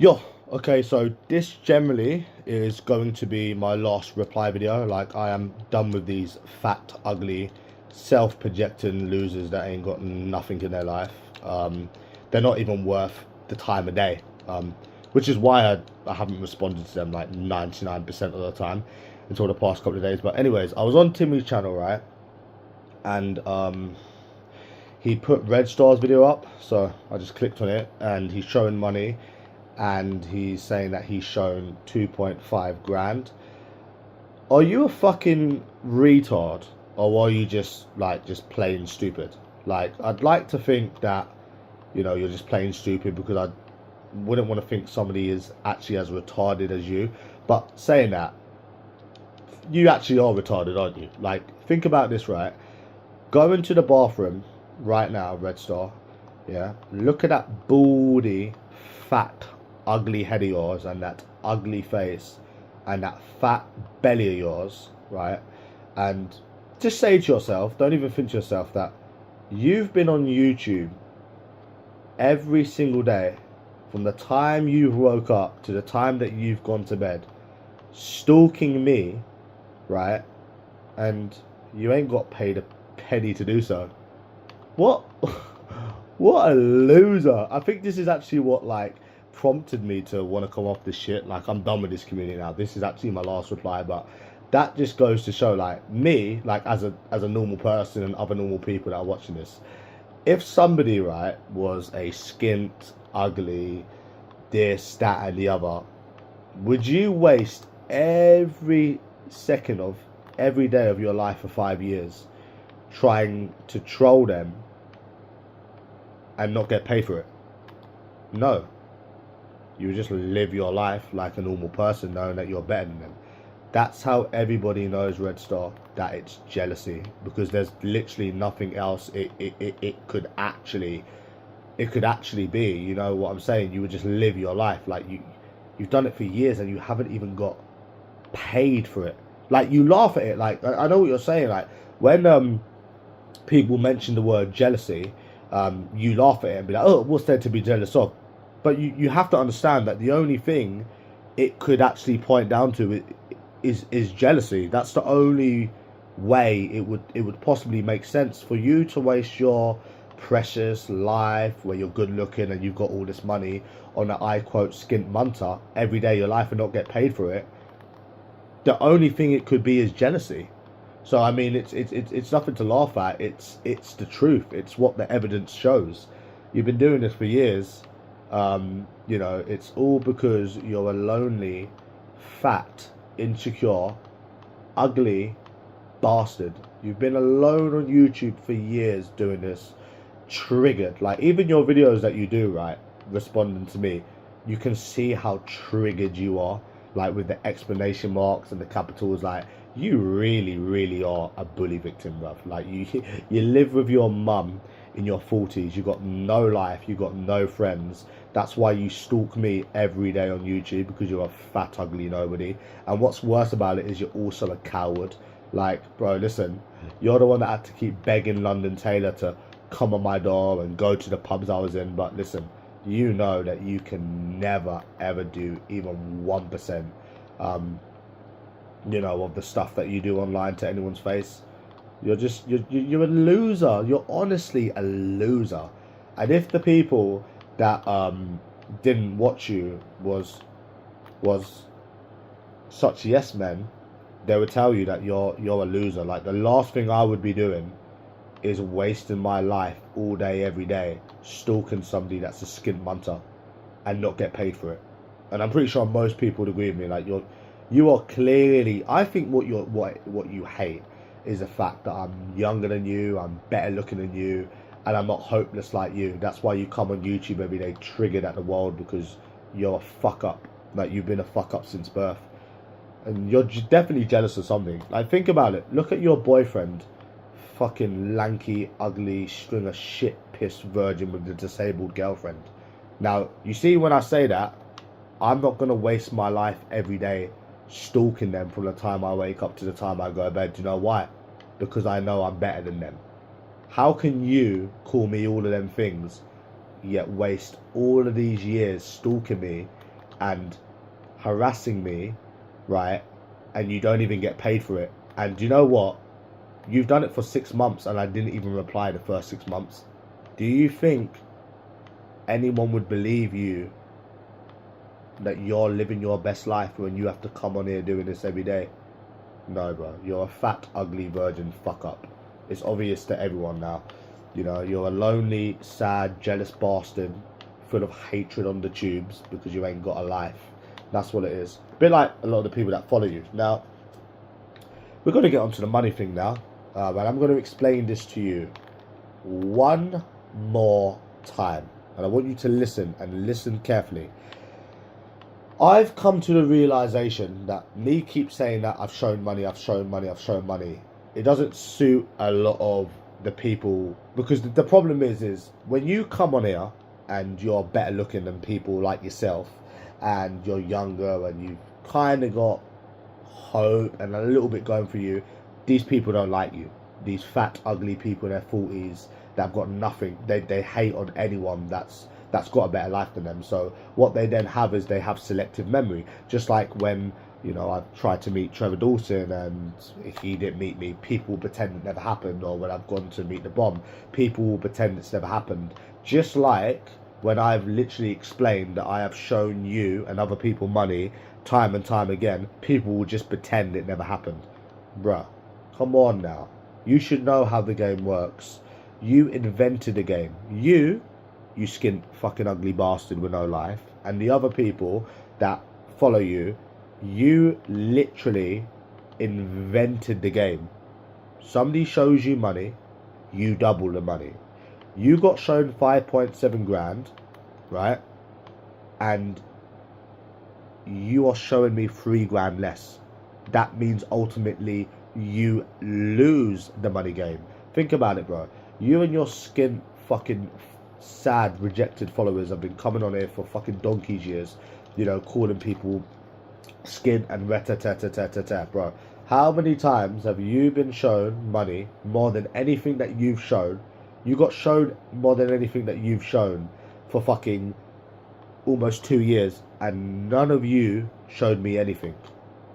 Yo, okay, so this generally is going to be my last reply video. Like, I am done with these fat, ugly, self-projecting losers that ain't got nothing in their life. They're not even worth the time of day. Which is why I haven't responded to them like 99% of the time until the past couple of days. But anyways, I was on Timmy's channel, right? And he put Red Star's video up, so I just clicked on it, and he's showing money, and he's saying that he's shown 2.5 grand. Are you a fucking retard, or are you just plain stupid? Like, I'd like to think that, you know, you're just plain stupid, because I wouldn't want to think somebody is actually as retarded as you. But saying that, you actually are retarded, aren't you? Like, think about this, right? Go into the bathroom right now, Red Star. Yeah, look at that baldy, fat, ugly head of yours, and that ugly face, and that fat belly of yours, right? And just say to yourself, don't even think to yourself that you've been on YouTube every single day from the time you woke up to the time that you've gone to bed, stalking me, right? And you ain't got paid a penny to do so. What? What a loser. I think this is actually what, like, prompted me to want to come off this shit. Like, I'm done with this community now. This is actually my last reply, but that just goes to show, like, me, like, as a normal person and other normal people that are watching this, if somebody, right, was a skint, ugly, this, that, and the other, would you waste every second of every day of your life for 5 years trying to troll them and not get paid for it? No. You would just live your life like a normal person, knowing that you're better than them. That's how everybody knows, Red Star, that it's jealousy, because there's literally nothing else it could actually be. You know what I'm saying? You would just live your life like you've done it for years and you haven't even got paid for it. Like, you laugh at it. Like, I know what you're saying. Like, when people mention the word jealousy, you laugh at it and be like, oh, what's there to be jealous of? But you have to understand that the only thing it could actually point down to is jealousy. That's the only way it would possibly make sense for you to waste your precious life, where you're good looking and you've got all this money, on an I quote skint munter every day of your life and not get paid for it. The only thing it could be is jealousy. So I mean, it's nothing to laugh at. It's the truth. It's what the evidence shows. You've been doing this for years. You know, it's all because you're a lonely, fat, insecure, ugly bastard. You've been alone on YouTube for years doing this, triggered. Like, even your videos that you do, right, responding to me, you can see how triggered you are, like with the explanation marks and the capitals. Like, you really are a bully victim, bruv. Like, you live with your mum in your 40s, you got no life, you got no friends. That's why you stalk me every day on YouTube, because you're a fat ugly nobody. And what's worse about it is you're also a coward. Like, bro, listen, you're the one that had to keep begging London Taylor to come on my door and go to the pubs I was in. But listen, you know that you can never ever do even 1%, you know, of the stuff that you do online to anyone's face. You're a loser. You're honestly a loser. And if the people that didn't watch you was such yes men, they would tell you that you're a loser. Like, the last thing I would be doing is wasting my life all day every day stalking somebody that's a skint munter and not get paid for it. And I'm pretty sure most people would agree with me. Like, you are clearly, I think what you hate is the fact that I'm younger than you, I'm better looking than you, and I'm not hopeless like you. That's why you come on YouTube every day triggered at the world, because you're a fuck up. Like, you've been a fuck up since birth. And you're definitely jealous of something. Like, think about it. Look at your boyfriend. Fucking lanky, ugly, string of shit, pissed virgin with a disabled girlfriend. Now, you see, when I say that, I'm not going to waste my life every day stalking them from the time I wake up to the time I go to bed. Do you know why? Because I know I'm better than them. How can you call me all of them things, yet waste all of these years stalking me and harassing me, right? And you don't even get paid for it. And do you know what? You've done it for 6 months and I didn't even reply the first 6 months. Do you think anyone would believe you that you're living your best life when you have to come on here doing this every day? No, bro. You're a fat, ugly virgin fuck up. It's obvious to everyone now. You know, you're a lonely, sad, jealous bastard full of hatred on the tubes because you ain't got a life. That's what it is. A bit like a lot of the people that follow you. Now, we're going to get onto the money thing now. And I'm going to explain this to you one more time. And I want you to listen and listen carefully. I've come to the realization that me keep saying that I've shown money, I've shown money, I've shown money. It doesn't suit a lot of the people, because the problem is when you come on here and you're better looking than people like yourself, and you're younger and you've kind of got hope and a little bit going for you, these people don't like you. These fat, ugly people in their 40s that have got nothing. They hate on anyone that's got a better life than them. So what they then have is they have selective memory. Just like when, you know, I've tried to meet Trevor Dawson and if he didn't meet me, people will pretend it never happened. Or when I've gone to meet the bomb, people will pretend it's never happened. Just like when I've literally explained that I have shown you and other people money time and time again, people will just pretend it never happened. Bruh, come on now. You should know how the game works. You invented the game. You skint fucking ugly bastard with no life, and the other people that follow you, you literally invented the game. Somebody shows you money, you double the money. You got shown 5.7 grand, right? And you are showing me 3 grand less. That means ultimately you lose the money game. Think about it, bro. You and your skin fucking sad, rejected followers have been coming on here for fucking donkey's years, you know, calling people skin and reta-ta-ta-ta-ta-ta, bro. How many times have you been shown money more than anything that you've shown? You got shown more than anything that you've shown for fucking almost 2 years, and none of you showed me anything,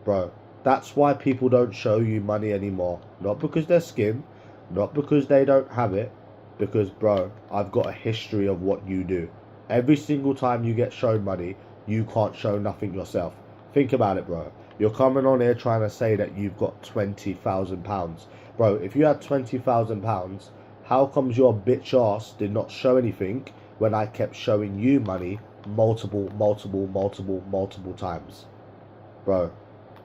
bro. That's why people don't show you money anymore. Not because they're skin, not because they don't have it, because, bro, I've got a history of what you do. Every single time you get shown money, you can't show nothing yourself. Think about it, bro. You're coming on here trying to say that you've got £20,000. Bro, if you had £20,000, how comes your bitch ass did not show anything when I kept showing you money multiple times? Bro,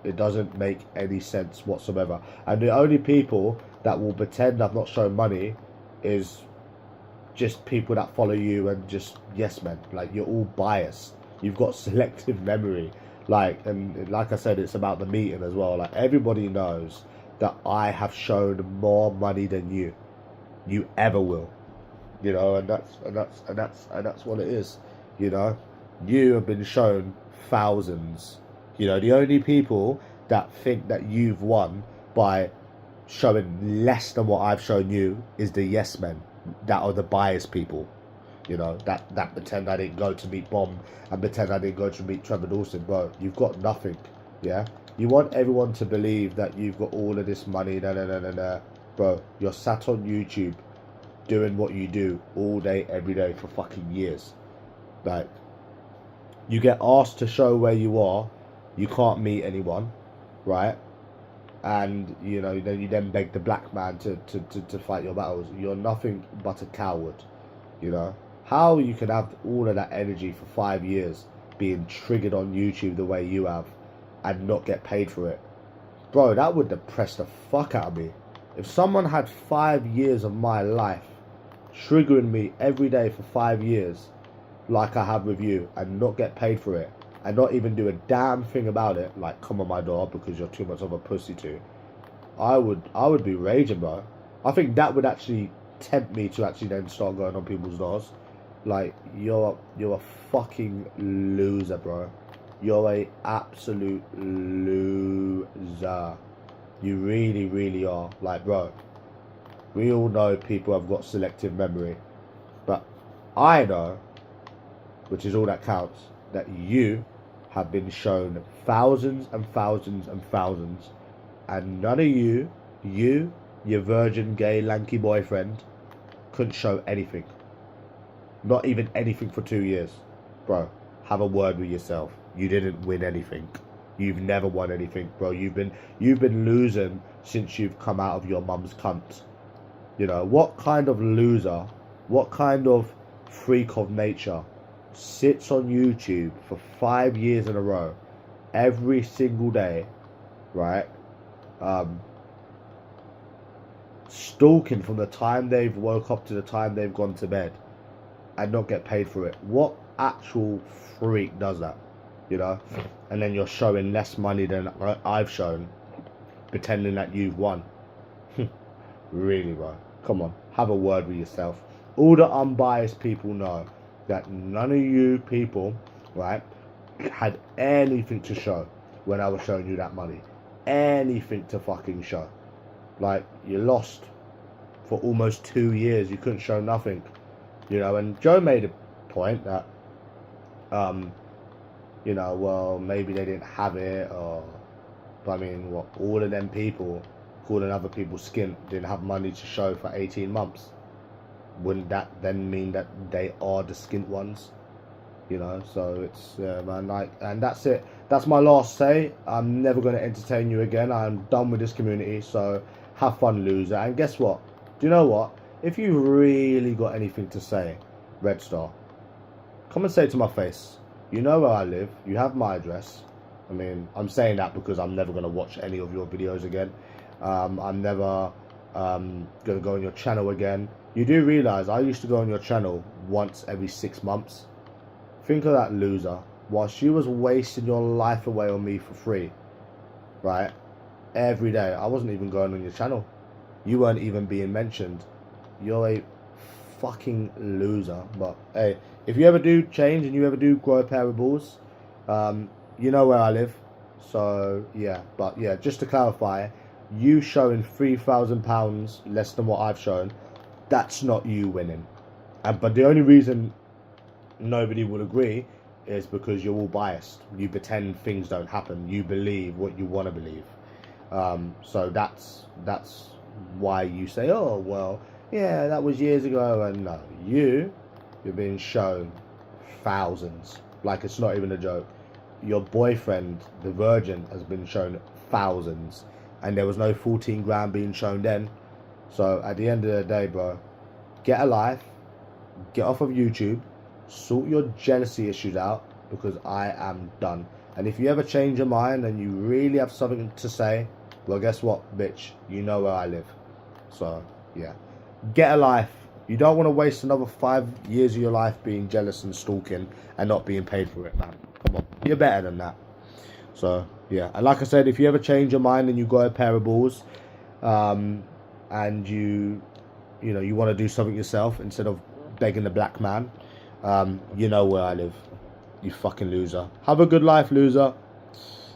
it doesn't make any sense whatsoever. And the only people that will pretend I've not shown money is just people that follow you and just yes men. Like, you're all biased. You've got selective memory. Like, and like I said, it's about the meeting as well. Like, everybody knows that I have shown more money than you ever will. You know, and that's what it is. You know, you have been shown thousands. You know, the only people that think that you've won by showing less than what I've shown you is the yes men, that are the biased people. You know, that pretend I didn't go to meet Bomb and pretend I didn't go to meet Trevor Dawson. Bro, you've got nothing. Yeah, you want everyone to believe that you've got all of this money. No. Bro, you're sat on YouTube doing what you do all day every day for fucking years. Like, you get asked to show where you are, you can't meet anyone, right? And you know, then you beg the black man to fight your battles. You're nothing but a coward. You know, how you can have all of that energy for 5 years being triggered on YouTube the way you have and not get paid for it, bro? That would depress the fuck out of me. If someone had 5 years of my life triggering me every day for 5 years like I have with you and not get paid for it, and not even do a damn thing about it, like come on my door because you're too much of a pussy to, I would be raging, bro. I think that would actually tempt me to actually then start going on people's doors. Like, you're a fucking loser, bro. You're a absolute loser. You really are. Like, bro, we all know people have got selective memory, but I know, which is all that counts, that you have been shown thousands and thousands and thousands, and none of you, your virgin gay lanky boyfriend, couldn't show anything. Not even anything for 2 years. Bro, have a word with yourself. You didn't win anything. You've never won anything, bro. You've been losing since you've come out of your mum's cunt. You know, what kind of loser, what kind of freak of nature sits on YouTube for 5 years in a row, every single day, right? Stalking from the time they've woke up to the time they've gone to bed and not get paid for it. What actual freak does that? You know? And then you're showing less money than I've shown, pretending that you've won. Really, bro? Come on, have a word with yourself. All the unbiased people know that none of you people, right, had anything to show when I was showing you that money. Anything to fucking show. Like, you lost for almost 2 years. You couldn't show nothing. You know, and Joe made a point that, you know, well, maybe they didn't have it, or, but I mean, what, all of them people calling other people skint didn't have money to show for 18 months. Wouldn't that then mean that they are the skint ones? You know, so it's, man, like, and that's it. That's my last say. I'm never going to entertain you again. I'm done with this community, so have fun, loser. And guess what? Do you know what? If you really got anything to say, Red Star, come and say it to my face. You know where I live. You have my address. I mean, I'm saying that because I'm never going to watch any of your videos again. I'm never going to go on your channel again. You do realise I used to go on your channel once every 6 months. Think of that, loser. Whilst you was wasting your life away on me for free, right? Every day. I wasn't even going on your channel. You weren't even being mentioned. You're a fucking loser. But hey, if you ever do change and you ever do grow a pair of balls, you know where I live. So yeah, but yeah, just to clarify, you showing £3,000 less than what I've shown, that's not you winning. But the only reason nobody would agree is because you're all biased. You pretend things don't happen. You believe what you want to believe. So that's why you say, oh well, yeah, that was years ago. And no, you're being shown thousands. Like, it's not even a joke. Your boyfriend, the virgin, has been shown thousands, and there was no 14 grand being shown then. So at the end of the day, bro, get a life, get off of YouTube, sort your jealousy issues out, because I am done. And if you ever change your mind and you really have something to say, well, guess what, bitch? You know where I live. So yeah, get a life. You don't want to waste another 5 years of your life being jealous and stalking and not being paid for it, man. Come on, you're better than that. So yeah, and like I said, if you ever change your mind and you got a pair of balls, and you know, you want to do something yourself instead of begging the black man, you know where I live. You fucking loser. Have a good life, loser.